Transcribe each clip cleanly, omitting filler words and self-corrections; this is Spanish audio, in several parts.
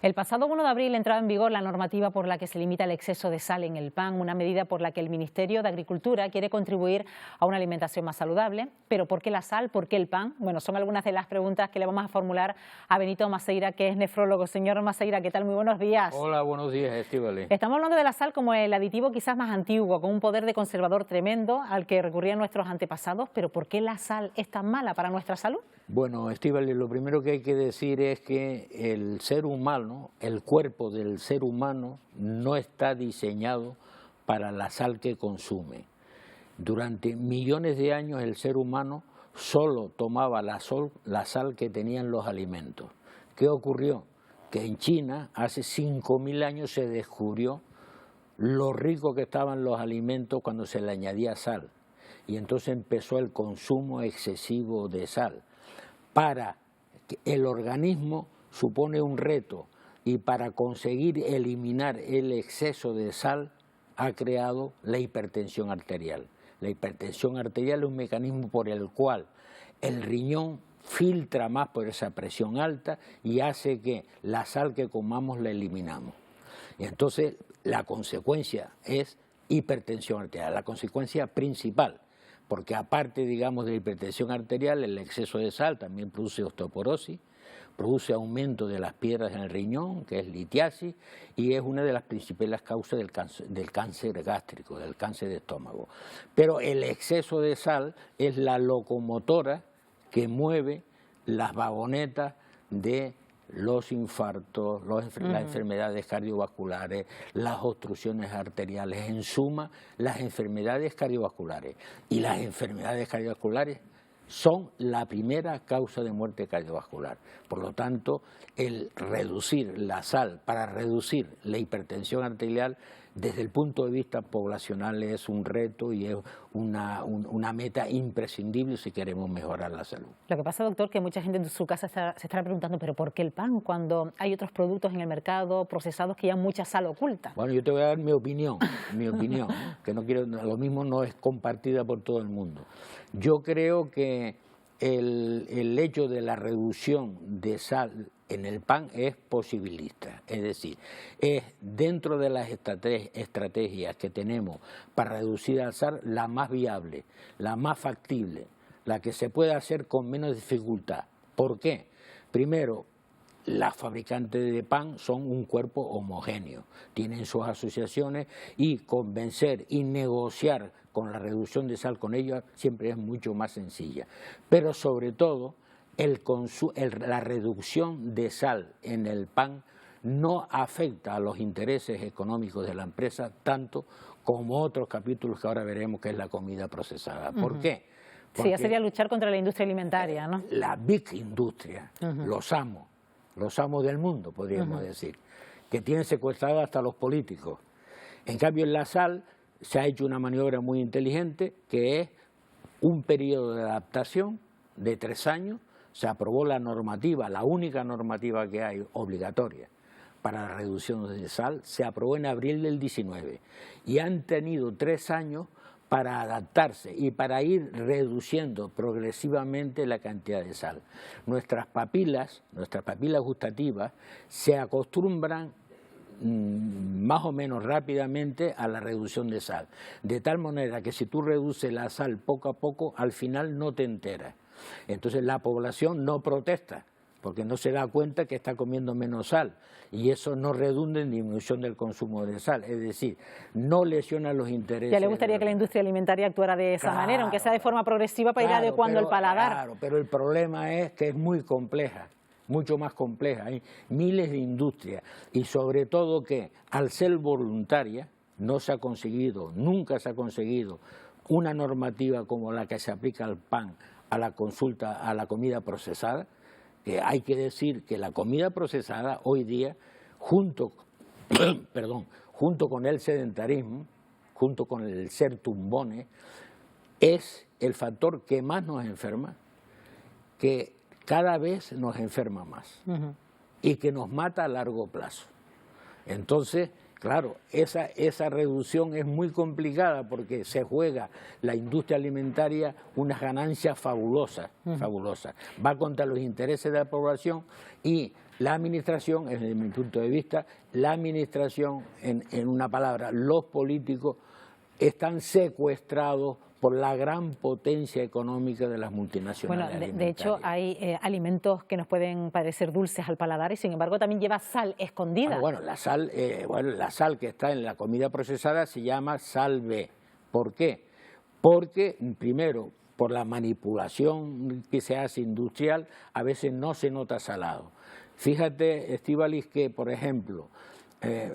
El pasado 1 de abril entraba en vigor la normativa por la que se limita el exceso de sal en el pan, una medida por la que el Ministerio de Agricultura quiere contribuir a una alimentación más saludable. Pero ¿por qué la sal? ¿Por qué el pan? Bueno, son algunas de las preguntas que le vamos a formular a Benito Maceira, que es nefrólogo. Señor Maceira, ¿qué tal? Muy buenos días. Hola, buenos días, Estíbaliz. Estamos hablando de la sal como el aditivo quizás más antiguo, con un poder de conservador tremendo al que recurrían nuestros antepasados. Pero ¿por qué la sal es tan mala para nuestra salud? Bueno, Estíbaliz, lo primero que hay que decir es que el ser humano, el cuerpo del ser humano no está diseñado para la sal que consume. Durante millones de años el ser humano solo tomaba la sal que tenían los alimentos. ¿Qué ocurrió? Que en China hace 5000 años se descubrió lo rico que estaban los alimentos cuando se le añadía sal. Y entonces empezó el consumo excesivo de sal. Para el organismo supone un reto y para conseguir eliminar el exceso de sal ha creado la hipertensión arterial. La hipertensión arterial es un mecanismo por el cual el riñón filtra más por esa presión alta y hace que la sal que comamos la eliminamos. Y entonces la consecuencia es hipertensión arterial, la consecuencia principal. Porque aparte, digamos, de la hipertensión arterial, el exceso de sal también produce osteoporosis, produce aumento de las piedras en el riñón, que es litiasis, y es una de las principales causas del cáncer gástrico, del cáncer de estómago. Pero el exceso de sal es la locomotora que mueve las vagonetas de los infartos, las enfermedades cardiovasculares, las obstrucciones arteriales, en suma, las enfermedades cardiovasculares. Y las enfermedades cardiovasculares son la primera causa de muerte cardiovascular. Por lo tanto, el reducir la sal para reducir la hipertensión arterial desde el punto de vista poblacional es un reto y es una meta imprescindible si queremos mejorar la salud. Lo que pasa, doctor, que mucha gente en su casa se estará preguntando, ¿pero por qué el pan cuando hay otros productos en el mercado procesados que llevan mucha sal oculta? Bueno, yo te voy a dar mi opinión, que no quiero, lo mismo no es compartida por todo el mundo. Yo creo que el hecho de la reducción de sal en el pan es posibilista, es decir, es dentro de las estrategias que tenemos para reducir la sal la más viable, la más factible, la que se puede hacer con menos dificultad. ¿Por qué? Primero, las fabricantes de pan son un cuerpo homogéneo, tienen sus asociaciones y convencer y negociar con la reducción de sal con ellos siempre es mucho más sencilla. Pero sobre todo, la reducción de sal en el pan no afecta a los intereses económicos de la empresa tanto como otros capítulos que ahora veremos, que es la comida procesada. ¿Por qué? Porque sí, ya sería luchar contra la industria alimentaria, ¿no? La big industria, los amos del mundo, podríamos decir, que tienen secuestrado hasta los políticos. En cambio, en la sal se ha hecho una maniobra muy inteligente, que es un periodo de adaptación de 3 años. Se aprobó la normativa, la única normativa que hay obligatoria para la reducción de sal, se aprobó en abril del 19 y han tenido 3 años para adaptarse y para ir reduciendo progresivamente la cantidad de sal. Nuestras papilas gustativas se acostumbran más o menos rápidamente a la reducción de sal, de tal manera que si tú reduces la sal poco a poco, al final no te enteras. Entonces la población no protesta, porque no se da cuenta que está comiendo menos sal, y eso no redunda en disminución del consumo de sal, es decir, no lesiona los intereses. Ya le gustaría que la industria alimentaria actuara de esa manera, aunque sea de forma progresiva para ir adecuando el paladar. Claro, pero el problema es que es muy compleja, mucho más compleja, hay miles de industrias, y sobre todo que al ser voluntaria no se ha conseguido, nunca se ha conseguido una normativa como la que se aplica al pan, a la comida procesada, que hay que decir que la comida procesada hoy día, junto con el sedentarismo, junto con el ser tumbones, es el factor que más nos enferma, que cada vez nos enferma más y que nos mata a largo plazo. Entonces, claro, esa reducción es muy complicada porque se juega la industria alimentaria unas ganancias fabulosas, Va contra los intereses de la población y la administración, desde mi punto de vista, la administración, en una palabra, los políticos, están secuestrados por la gran potencia económica de las multinacionales. Bueno, de hecho hay alimentos que nos pueden parecer dulces al paladar y sin embargo también lleva sal escondida. Bueno, la sal que está en la comida procesada se llama sal B. ¿Por qué? Porque, primero, por la manipulación que se hace industrial, a veces no se nota salado. Fíjate, Estíbaliz, que, por ejemplo,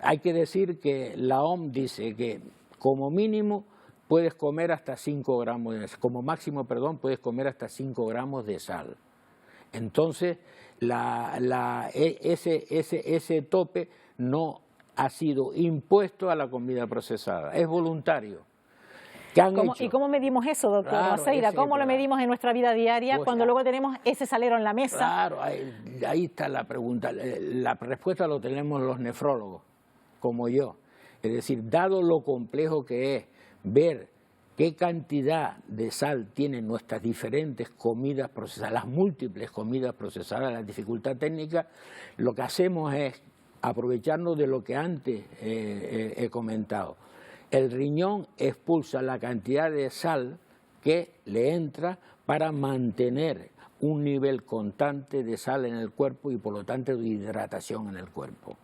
hay que decir que la OMS dice que como mínimo puedes comer hasta 5 gramos, como máximo, perdón, puedes comer hasta 5 gramos de sal. Entonces, ese tope no ha sido impuesto a la comida procesada, es voluntario. ¿Y cómo medimos eso, doctor Maceira? ¿Cómo lo medimos en nuestra vida diaria cuando luego tenemos ese salero en la mesa? Claro, ahí está la pregunta. La respuesta lo tenemos los nefrólogos, como yo. Es decir, dado lo complejo que es ver qué cantidad de sal tienen nuestras diferentes comidas procesadas, las múltiples comidas procesadas, la dificultad técnica, lo que hacemos es aprovecharnos de lo que antes he comentado. El riñón expulsa la cantidad de sal que le entra para mantener un nivel constante de sal en el cuerpo y por lo tanto de hidratación en el cuerpo.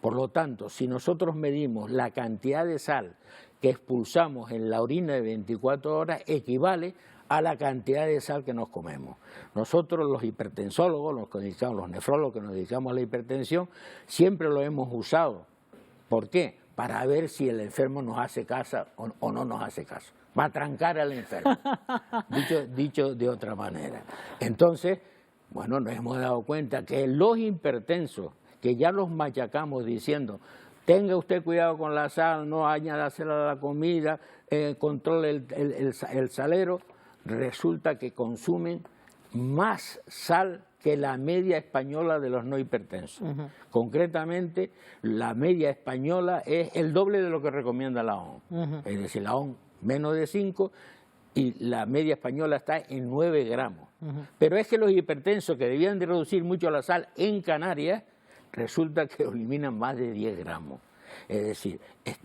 Por lo tanto, si nosotros medimos la cantidad de sal que expulsamos en la orina de 24 horas, equivale a la cantidad de sal que nos comemos. Nosotros los hipertensólogos, los nefrólogos que nos dedicamos a la hipertensión, siempre lo hemos usado. ¿Por qué? Para ver si el enfermo nos hace caso o no nos hace caso. Va a trancar al enfermo, dicho de otra manera. Entonces, bueno, nos hemos dado cuenta que los hipertensos, que ya los machacamos diciendo, tenga usted cuidado con la sal, no añádasela a la comida, controle el salero, resulta que consumen más sal que la media española de los no hipertensos. Concretamente, la media española es el doble de lo que recomienda la OMS. Es decir, la OMS menos de 5 y la media española está en 9 gramos. Pero es que los hipertensos que debían de reducir mucho la sal en Canarias, resulta que eliminan más de 10 gramos. Es decir,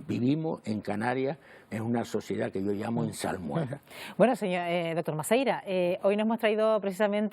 vivimos en Canarias en una sociedad que yo llamo en salmuera. Bueno, señor doctor Maceira, hoy nos hemos traído precisamente